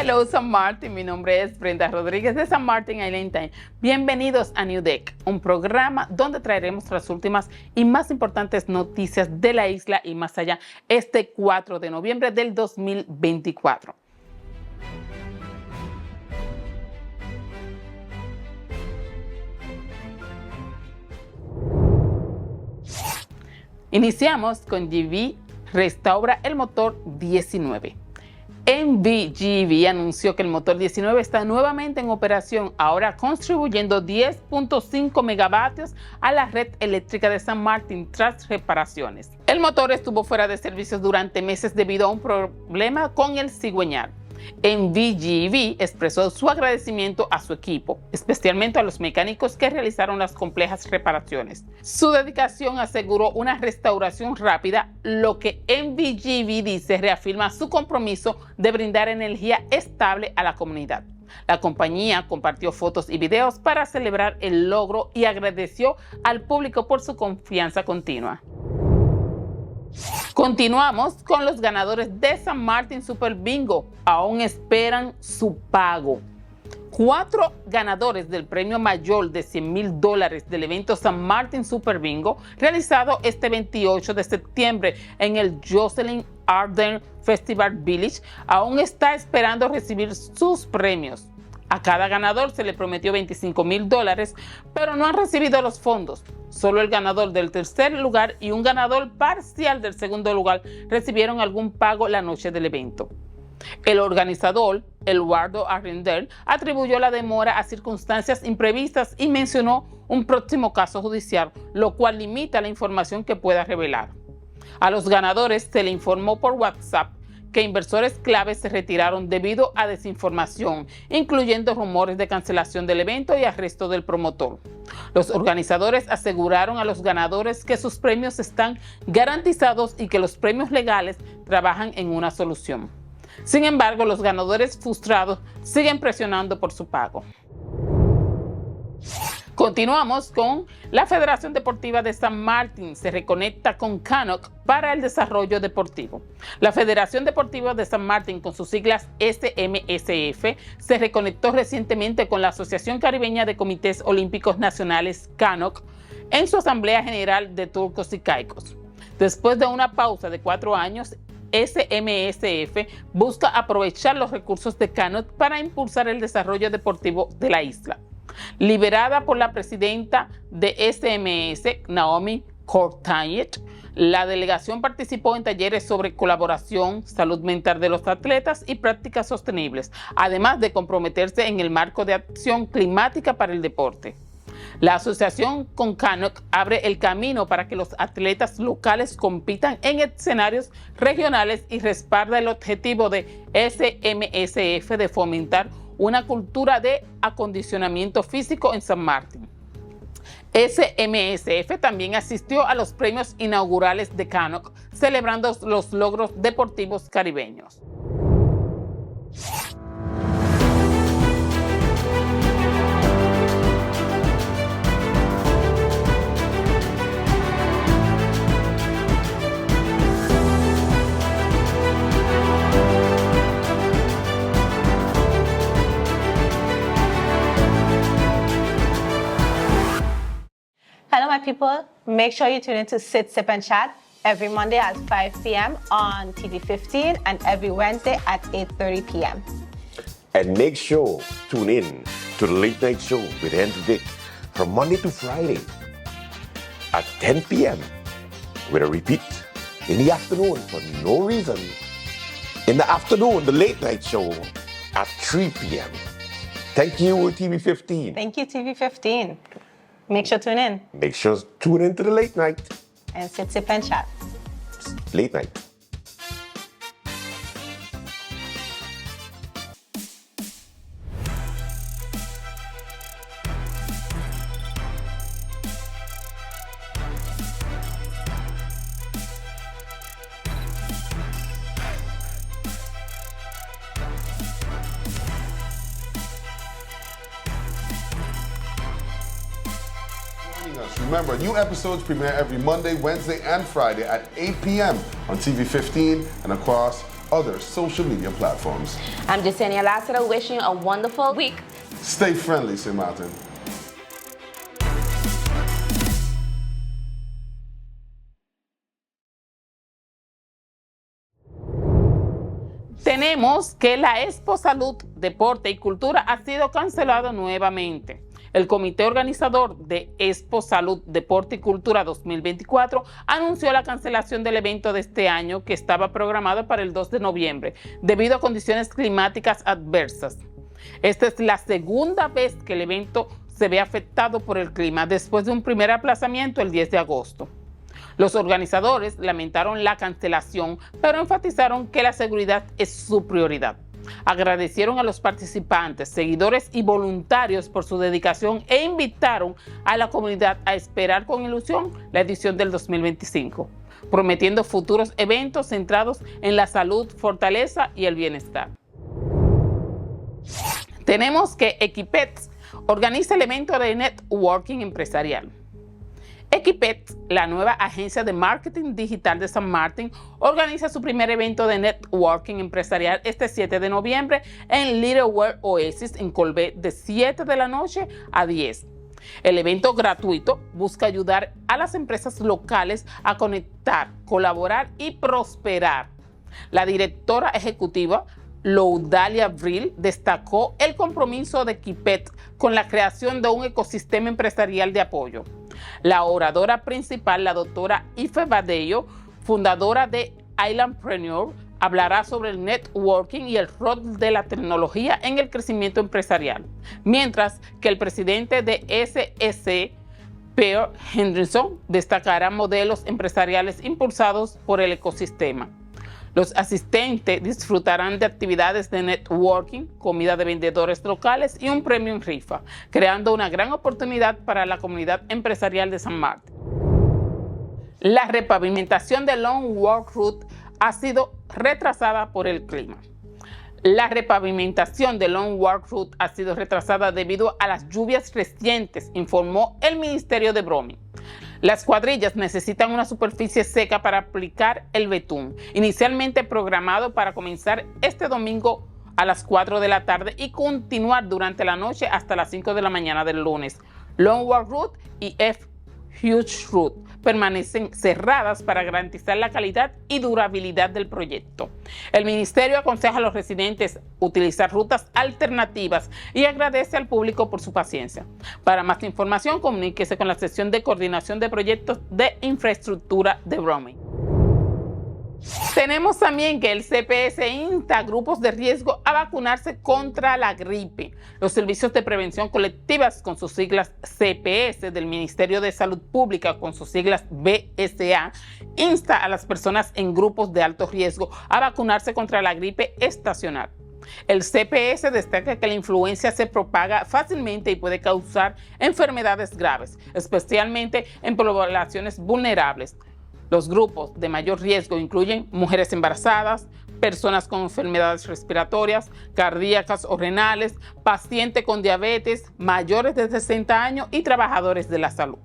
Hello San Martín, mi nombre es Brenda Rodríguez de San Martín Island Time. Bienvenidos a NEWSDESK, un programa donde traeremos las últimas y más importantes noticias de la isla y más allá este 4 de noviembre del 2024. Iniciamos con GEBE Restaura el motor 19. GEBE anunció que el motor 19 está nuevamente en operación, ahora contribuyendo 10.5 megavatios a la red eléctrica de San Martín tras reparaciones. El motor estuvo fuera de servicios durante meses debido a un problema con el cigüeñal. GEBE expresó su agradecimiento a su equipo, especialmente a los mecánicos que realizaron las complejas reparaciones. Su dedicación aseguró una restauración rápida, lo que GEBE dice reafirma su compromiso de brindar energía estable a la comunidad. La compañía compartió fotos y videos para celebrar el logro y agradeció al público por su confianza continua. Continuamos con los ganadores de San Martín Super Bingo. Aún esperan su pago. 4 ganadores del premio mayor de $100,000 del evento San Martín Super Bingo, realizado este 28 de septiembre en el Jocelyn Arden Festival Village, aún está esperando recibir sus premios. A cada ganador se le prometió $25,000, pero no han recibido los fondos. Solo el ganador del tercer lugar y un ganador parcial del segundo lugar recibieron algún pago la noche del evento. El organizador, Eduardo Arrender, atribuyó la demora a circunstancias imprevistas y mencionó un próximo caso judicial, lo cual limita la información que pueda revelar. A los ganadores se le informó por WhatsApp que inversores claves se retiraron debido a desinformación, incluyendo rumores de cancelación del evento y arresto del promotor. Los organizadores aseguraron a los ganadores que sus premios están garantizados y que los premios legales trabajan en una solución. Sin embargo, los ganadores frustrados siguen presionando por su pago. Continuamos con la Federación Deportiva de San Martín se reconecta con CANOC para el desarrollo deportivo. La Federación Deportiva de San Martín, con sus siglas SMSF, se reconectó recientemente con la Asociación Caribeña de Comités Olímpicos Nacionales, CANOC, en su Asamblea General de Turcos y Caicos. Después de una pausa de 4 años, SMSF busca aprovechar los recursos de CANOC para impulsar el desarrollo deportivo de la isla. Liberada por la presidenta de SMS, Naomi Cortayet, la delegación participó en talleres sobre colaboración, salud mental de los atletas y prácticas sostenibles, además de comprometerse en el marco de acción climática para el deporte. La asociación con CANOC abre el camino para que los atletas locales compitan en escenarios regionales y respalda el objetivo de SMSF de fomentar una cultura de acondicionamiento físico en San Martín. SMSF también asistió a los premios inaugurales de CANOC, celebrando los logros deportivos caribeños. Hello, my people. Make sure you tune in to Sit, Sip, and Chat every Monday at 5 p.m. on TV 15 and every Wednesday at 8:30 p.m. And make sure tune in to the Late Night Show with Andrew Dick from Monday to Friday at 10 p.m. with a repeat in the afternoon for no reason. In the afternoon, the Late Night Show at 3 p.m. Thank you, TV 15. Thank you, TV 15. Make sure to tune in. Make sure to tune in to the Late Night. And Sit, Sip, and Chat. Late Night. Remember, new episodes premiere every Monday, Wednesday, and Friday at 8 p.m. on TV 15 and across other social media platforms. I'm Jasenia Lassiter, wishing you a wonderful week. Stay friendly, St. Martin. Tenemos que la Expo Salud, Deporte y Cultura ha sido cancelado nuevamente. El comité organizador de Expo Salud, Deporte y Cultura 2024 anunció la cancelación del evento de este año que estaba programado para el 2 de noviembre debido a condiciones climáticas adversas. Esta es la segunda vez que el evento se ve afectado por el clima después de un primer aplazamiento el 10 de agosto. Los organizadores lamentaron la cancelación, pero enfatizaron que la seguridad es su prioridad. Agradecieron a los participantes, seguidores y voluntarios por su dedicación e invitaron a la comunidad a esperar con ilusión la edición del 2025, prometiendo futuros eventos centrados en la salud, fortaleza y el bienestar. Tenemos que Equipex organiza el evento de networking empresarial. Equipex, la nueva agencia de marketing digital de San Martín, organiza su primer evento de networking empresarial este 7 de noviembre en Little World Oasis en Colbert de 7 de la noche a 10. El evento gratuito busca ayudar a las empresas locales a conectar, colaborar y prosperar. La directora ejecutiva Loudalia Abril destacó el compromiso de Equipex con la creación de un ecosistema empresarial de apoyo. La oradora principal, la doctora Ife Badello, fundadora de Islandpreneur, hablará sobre el networking y el rol de la tecnología en el crecimiento empresarial, mientras que el presidente de SMSF, Peter Henderson, destacará modelos empresariales impulsados por el ecosistema. Los asistentes disfrutarán de actividades de networking, comida de vendedores locales y un premio en rifa, creando una gran oportunidad para la comunidad empresarial de San Martín. La repavimentación de Longwall Route ha sido retrasada por el clima. La repavimentación de Longwall Route ha sido retrasada debido a las lluvias recientes, informó el Ministerio de Broming. Las cuadrillas necesitan una superficie seca para aplicar el betún, inicialmente programado para comenzar este domingo a las 4 de la tarde y continuar durante la noche hasta las 5 de la mañana del lunes. Longwall Route y Huge Route permanecen cerradas para garantizar la calidad y durabilidad del proyecto. El ministerio aconseja a los residentes utilizar rutas alternativas y agradece al público por su paciencia. Para más información, comuníquese con la sección de coordinación de proyectos de infraestructura de Broming. Tenemos también que el CPS insta a grupos de riesgo a vacunarse contra la gripe. Los servicios de prevención colectivas, con sus siglas CPS, del Ministerio de Salud Pública, con sus siglas BSA, insta a las personas en grupos de alto riesgo a vacunarse contra la gripe estacional. El CPS destaca que la influenza se propaga fácilmente y puede causar enfermedades graves, especialmente en poblaciones vulnerables. Los grupos de mayor riesgo incluyen mujeres embarazadas, personas con enfermedades respiratorias, cardíacas o renales, pacientes con diabetes, mayores de 60 años y trabajadores de la salud.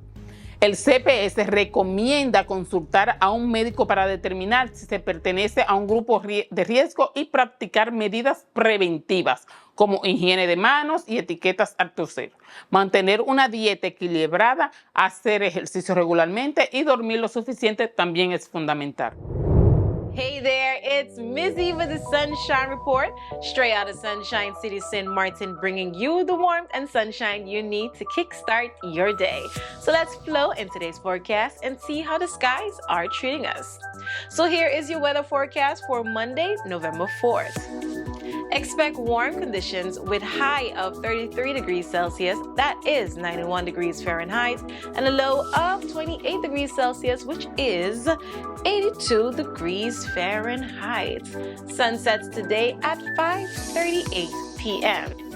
El CPS recomienda consultar a un médico para determinar si se pertenece a un grupo de riesgo y practicar medidas preventivas como higiene de manos y etiquetas al toser, mantener una dieta equilibrada, hacer ejercicio regularmente y dormir lo suficiente también es fundamental. Hey there, it's Mizzy with the Sunshine Report, straight out of Sunshine City, St. Martin, bringing you the warmth and sunshine you need to kickstart your day. So let's flow in today's forecast and see how the skies are treating us. So here is your weather forecast for Monday, November 4th. Expect warm conditions with high of 33 degrees Celsius, that is 91 degrees Fahrenheit, and a low of 28 degrees Celsius, which is 82 degrees Fahrenheit. Sunsets today at 5:38 p.m.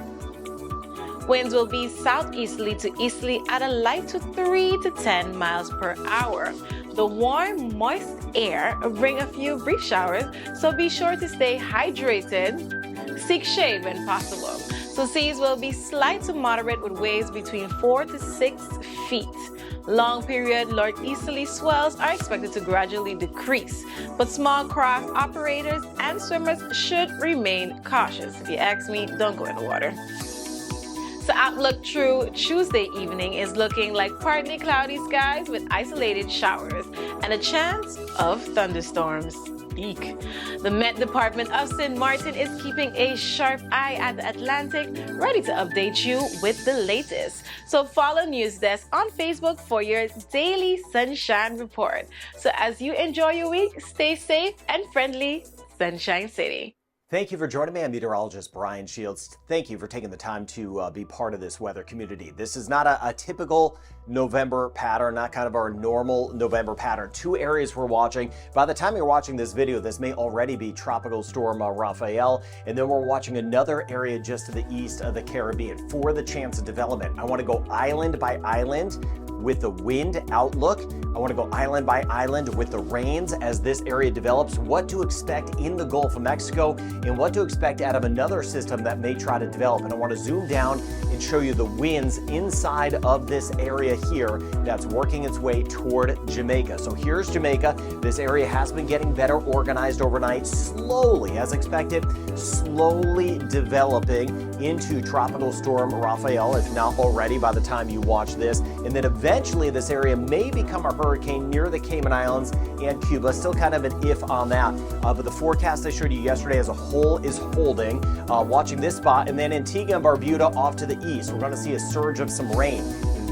Winds will be southeasterly to easterly at a light to 3 to 10 miles per hour. The warm, moist air will bring a few brief showers, so be sure to stay hydrated. Seek shade when possible. So seas will be slight to moderate with waves between 4 to 6 feet. Long period northeasterly swells are expected to gradually decrease, but small craft operators and swimmers should remain cautious. If you ask me, don't go in the water. So outlook through Tuesday evening is looking like partly cloudy skies with isolated showers and a chance of thunderstorms. Eek. The Met Department of St. Martin is keeping a sharp eye at the Atlantic, ready to update you with the latest. So follow NewsDesk on Facebook for your daily sunshine report. So as you enjoy your week, stay safe and friendly, Sunshine City. Thank you for joining me. I'm meteorologist Brian Shields. Thank you for taking the time to be part of this weather community. This is not a typical November pattern, not kind of our normal November pattern. Two areas we're watching. By the time you're watching this video, this may already be Tropical Storm Rafael, and then we're watching another area just to the east of the Caribbean for the chance of development. I want to go island by island with the wind outlook. I want to go island by island with the rains as this area develops, what to expect in the Gulf of Mexico, and what to expect out of another system that may try to develop. And I want to zoom down and show you the winds inside of this area here that's working its way toward Jamaica. So here's Jamaica. This area has been getting better organized overnight, slowly, as expected, slowly developing into Tropical Storm Rafael, if not already by the time you watch this. And then eventually this area may become a hurricane near the Cayman Islands and Cuba. Still kind of an if on that. But the forecast I showed you yesterday as a whole is holding. Watching this spot, and then Antigua and Barbuda off to the east. We're going to see a surge of some rain.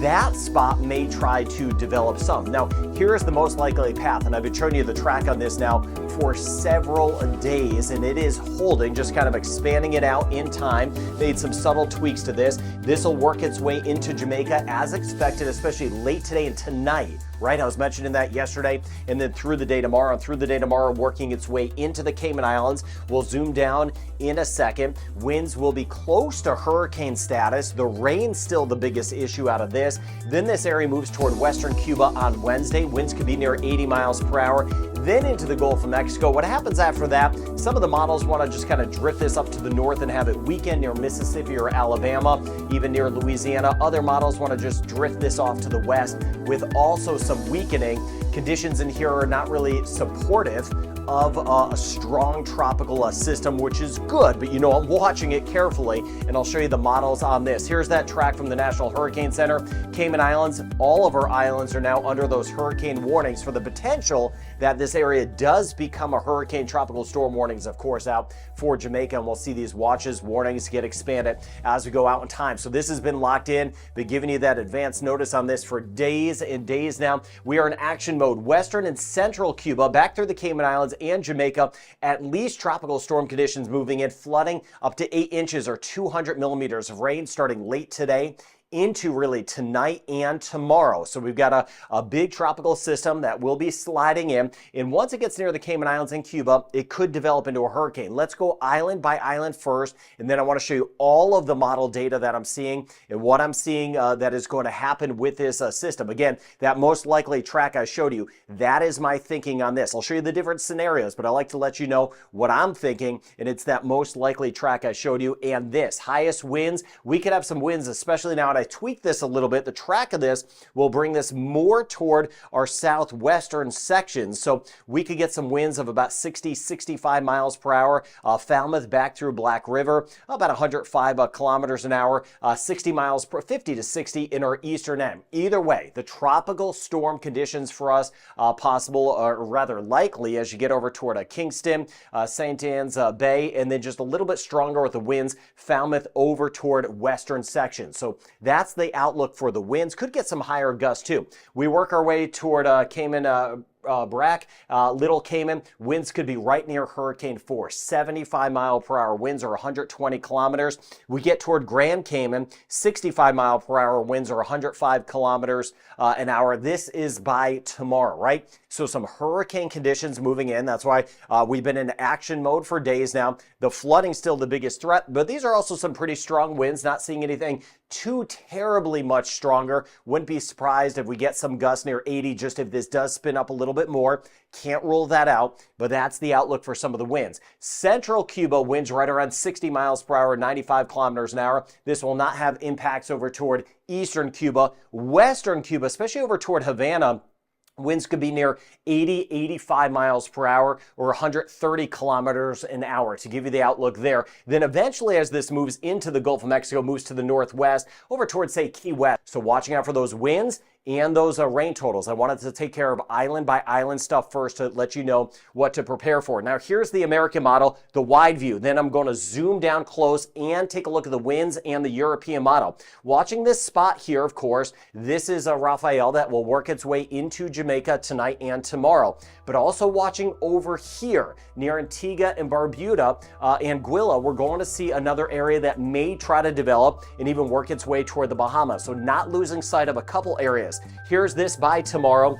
That spot may try to develop some. Now, here's the most likely path, and I've been showing you the track on this now for several days, and it is holding, just kind of expanding it out in time. Made some subtle tweaks to this. This will work its way into Jamaica as expected, especially late today and tonight. Right, I was mentioning that yesterday, and then through the day tomorrow, working its way into the Cayman Islands. We'll zoom down in a second. Winds will be close to hurricane status. The rain's still the biggest issue out of this. Then this area moves toward western Cuba on Wednesday. Winds could be near 80 miles per hour. Then into the Gulf of Mexico. What happens after that? Some of the models want to just kind of drift this up to the north and have it weaken near Mississippi or Alabama, even near Louisiana. Other models want to just drift this off to the west with also some weakening. Conditions in here are not really supportive of a strong tropical system, which is good, but you know, I'm watching it carefully, and I'll show you the models on this. Here's that track from the National Hurricane Center. Cayman Islands, all of our islands are now under those hurricane warnings for the potential that this area does become a hurricane tropical storm warnings, of course, out for Jamaica, and we'll see these watches, warnings get expanded as we go out in time. So this has been locked in, been giving you that advance notice on this for days and days now. We are in action mode. Western and central Cuba, back through the Cayman Islands and Jamaica, at least tropical storm conditions moving in, flooding up to 8 inches or 200 millimeters of rain starting late today into really tonight and tomorrow. So we've got a big tropical system that will be sliding in, and once it gets near the Cayman Islands and Cuba, it could develop into a hurricane. Let's go island by island first, and then I want to show you all of the model data that I'm seeing and what I'm seeing that is going to happen with this system. Again, that most likely track I showed you, that is my thinking on this. I'll show you the different scenarios, but I like to let you know what I'm thinking, and it's that most likely track I showed you. And this highest winds, we could have some winds, especially now, and I tweak this a little bit. The track of this will bring this more toward our southwestern sections. So we could get some winds of about 60, 65 miles per hour. Falmouth back through Black River, about 105 kilometers an hour, 60 miles per 50 to 60 in our eastern end. Either way, the tropical storm conditions for us possible, or rather likely, as you get over toward Kingston, St. Anne's Bay, and then just a little bit stronger with the winds, Falmouth over toward western sections. So that's the outlook for the winds. Could get some higher gusts too. We work our way toward Cayman, Brack, Little Cayman, winds could be right near hurricane force, 75 mile per hour winds or 120 kilometers. We get toward Grand Cayman, 65 mile per hour winds or 105 kilometers an hour. This is by tomorrow, right? So some hurricane conditions moving in. That's why we've been in action mode for days now. The flooding still the biggest threat, but these are also some pretty strong winds. Not seeing anything too terribly much stronger. Wouldn't be surprised if we get some gusts near 80, just if this does spin up a little little bit more. Can't rule that out, but that's the outlook for some of the winds. Central Cuba winds right around 60 miles per hour, 95 kilometers an hour. This will not have impacts over toward eastern Cuba. Western Cuba, especially over toward Havana, winds could be near 80, 85 miles per hour or 130 kilometers an hour, to give you the outlook there. Then eventually, as this moves into the Gulf of Mexico, moves to the northwest, over towards, say, Key West. So watching out for those winds and those rain totals. I wanted to take care of island by island stuff first to let you know what to prepare for. Now, here's the American model, the wide view. Then I'm going to zoom down close and take a look at the winds and the European model. Watching this spot here, of course, this is a Rafael that will work its way into Jamaica tonight and tomorrow. But also watching over here near Antigua and Barbuda, Anguilla, we're going to see another area that may try to develop and even work its way toward the Bahamas. So not losing sight of a couple areas. Here's this by tomorrow.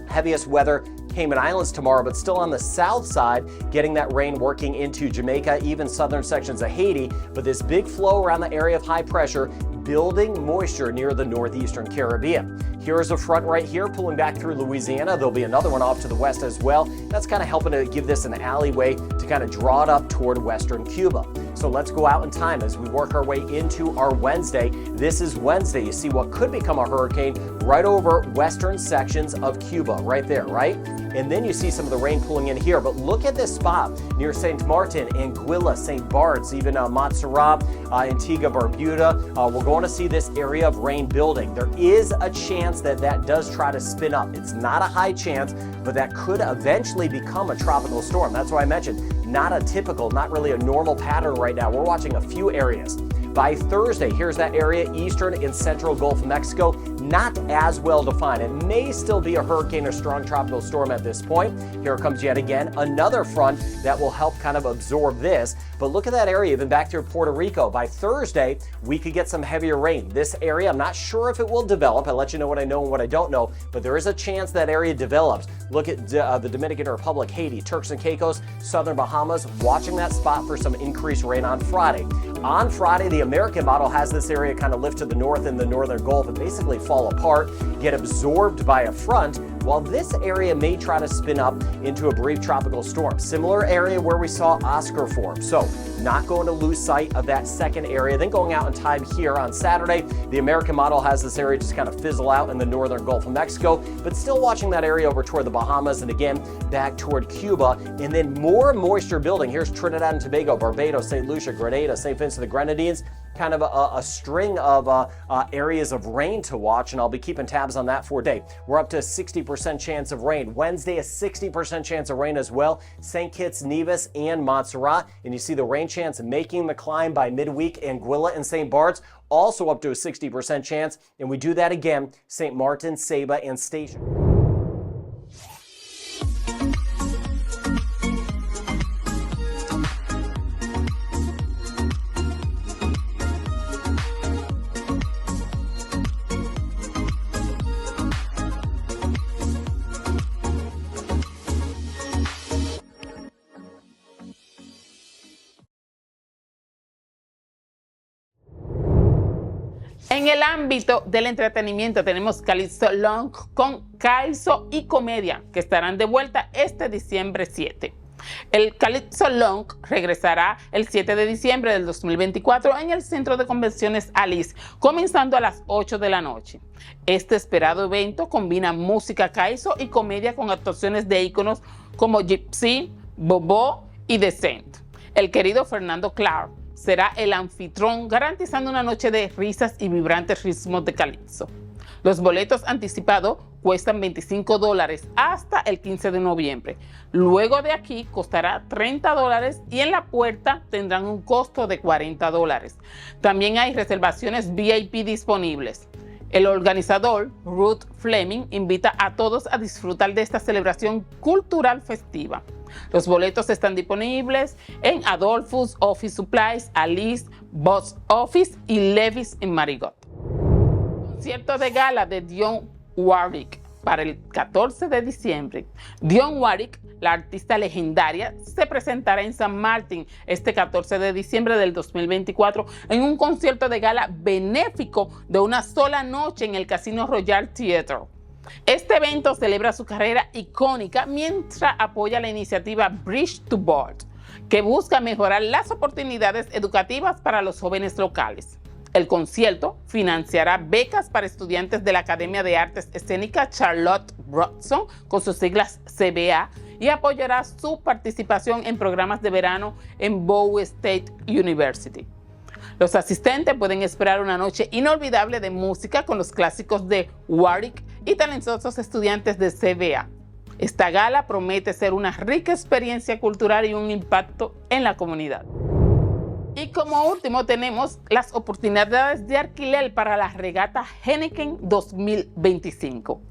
Heaviest weather, Cayman Islands tomorrow, but still on the south side, getting that rain working into Jamaica, even southern sections of Haiti. But this big flow around the area of high pressure, building moisture near the northeastern Caribbean. Here's a front right here pulling back through Louisiana. There'll be another one off to the west as well. That's kind of helping to give this an alleyway to kind of draw it up toward western Cuba. So let's go out in time as we work our way into our Wednesday. This is Wednesday. You see what could become a hurricane right over western sections of Cuba, right there, right? And then you see some of the rain pulling in here. But look at this spot near St. Martin, Anguilla, St. Bart's, even Montserrat, Antigua, Barbuda. We're going to see this area of rain building. There is a chance that that does try to spin up. It's not a high chance, but that could eventually become a tropical storm. That's why I mentioned not a typical, not really a normal pattern right now. We're watching a few areas. By Thursday, here's that area, eastern and central Gulf of Mexico, not as well defined. It may still be a hurricane or strong tropical storm at this point. Here comes yet again another front that will help kind of absorb this. But look at that area, even back through Puerto Rico. By Thursday, we could get some heavier rain. This area, I'm not sure if it will develop. I'll let you know what I know and what I don't know, but there is a chance that area develops. Look at the Dominican Republic, Haiti, Turks and Caicos, southern Bahamas, watching that spot for some increased rain on Friday. On Friday, the American model has this area kind of lift to the north in the northern Gulf and basically fall apart, get absorbed by a front, while this area may try to spin up into a brief tropical storm. Similar area where we saw Oscar form. So not going to lose sight of that second area. Then going out in time here on Saturday, the American model has this area just kind of fizzle out in the northern Gulf of Mexico, but still watching that area over toward the Bahamas and again back toward Cuba. And then more moisture building. Here's Trinidad and Tobago, Barbados, St. Lucia, Grenada, St. Vincent the Grenadines. Kind of a string of areas of rain to watch, and I'll be keeping tabs on that for today. We're up to a 60% chance of rain. Wednesday, a 60% chance of rain as well. St. Kitts, Nevis, and Montserrat. And you see the rain chance making the climb by midweek. Anguilla and St. Bart's also up to a 60% chance. And we do that again, St. Martin, Ceiba, and Station. En el ámbito del entretenimiento tenemos Calypso Long con Calypso y Comedia, que estarán de vuelta este diciembre 7. El Calypso Long regresará el 7 de diciembre del 2024 en el Centro de Convenciones Alice, comenzando a las 8 de la noche. Este esperado evento combina música calypso y comedia con actuaciones de íconos como Gypsy, Bobo y Decent. El querido Fernando Clark será el anfitrión, garantizando una noche de risas y vibrantes ritmos de calypso. Los boletos anticipados cuestan $25 hasta el 15 de noviembre. Luego de aquí costará $30 y en la puerta tendrán un costo de $40. También hay reservaciones VIP disponibles. El organizador, Ruth Fleming, invita a todos a disfrutar de esta celebración cultural festiva. Los boletos están disponibles en Adolphus, Office Supplies, Alice, Box Office y Levi's en Marigot. Concierto de gala de Dionne Warwick para el 14 de diciembre. Dionne Warwick, la artista legendaria, se presentará en San Martín este 14 de diciembre del 2024 en un concierto de gala benéfico de una sola noche en el Casino Royal Theatre. Este evento celebra su carrera icónica mientras apoya la iniciativa Bridge to Board, que busca mejorar las oportunidades educativas para los jóvenes locales. El concierto financiará becas para estudiantes de la Academia de Artes Escénicas Charlotte Bronson, con sus siglas CBA, y apoyará su participación en programas de verano en Bowie State University. Los asistentes pueden esperar una noche inolvidable de música con los clásicos de Warwick y talentosos estudiantes de CBA. Esta gala promete ser una rica experiencia cultural y un impacto en la comunidad. Y como último tenemos las oportunidades de alquiler para la regata Heineken 2025.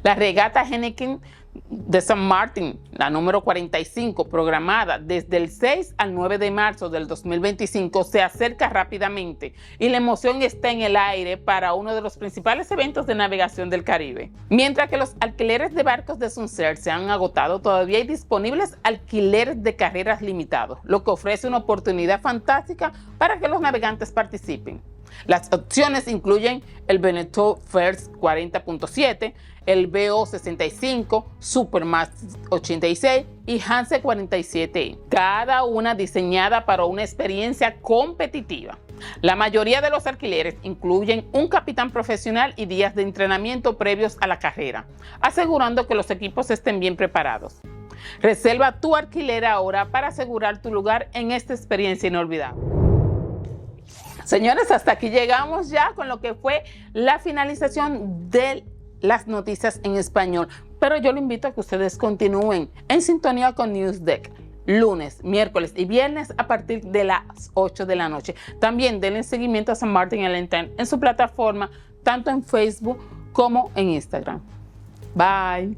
La regata Heineken de San Martín, la número 45, programada desde el 6 al 9 de marzo del 2025, se acerca rápidamente y la emoción está en el aire para uno de los principales eventos de navegación del Caribe. Mientras que los alquileres de barcos de Sunset se han agotado, todavía hay disponibles alquileres de carreras limitados, lo que ofrece una oportunidad fantástica para que los navegantes participen. Las opciones incluyen el Veneto First 40.7, el BO 65, Supermax 86 y Hanse 47, cada una diseñada para una experiencia competitiva. La mayoría de los alquileres incluyen un capitán profesional y días de entrenamiento previos a la carrera, asegurando que los equipos estén bien preparados. Reserva tu alquiler ahora para asegurar tu lugar en esta experiencia inolvidable. Señores, hasta aquí llegamos ya con lo que fue la finalización de las noticias en español. Pero yo le invito a que ustedes continúen en sintonía con NEWSDESK, lunes, miércoles y viernes a partir de las 8 de la noche. También denle seguimiento a San Martín en su plataforma, tanto en Facebook como en Instagram. Bye.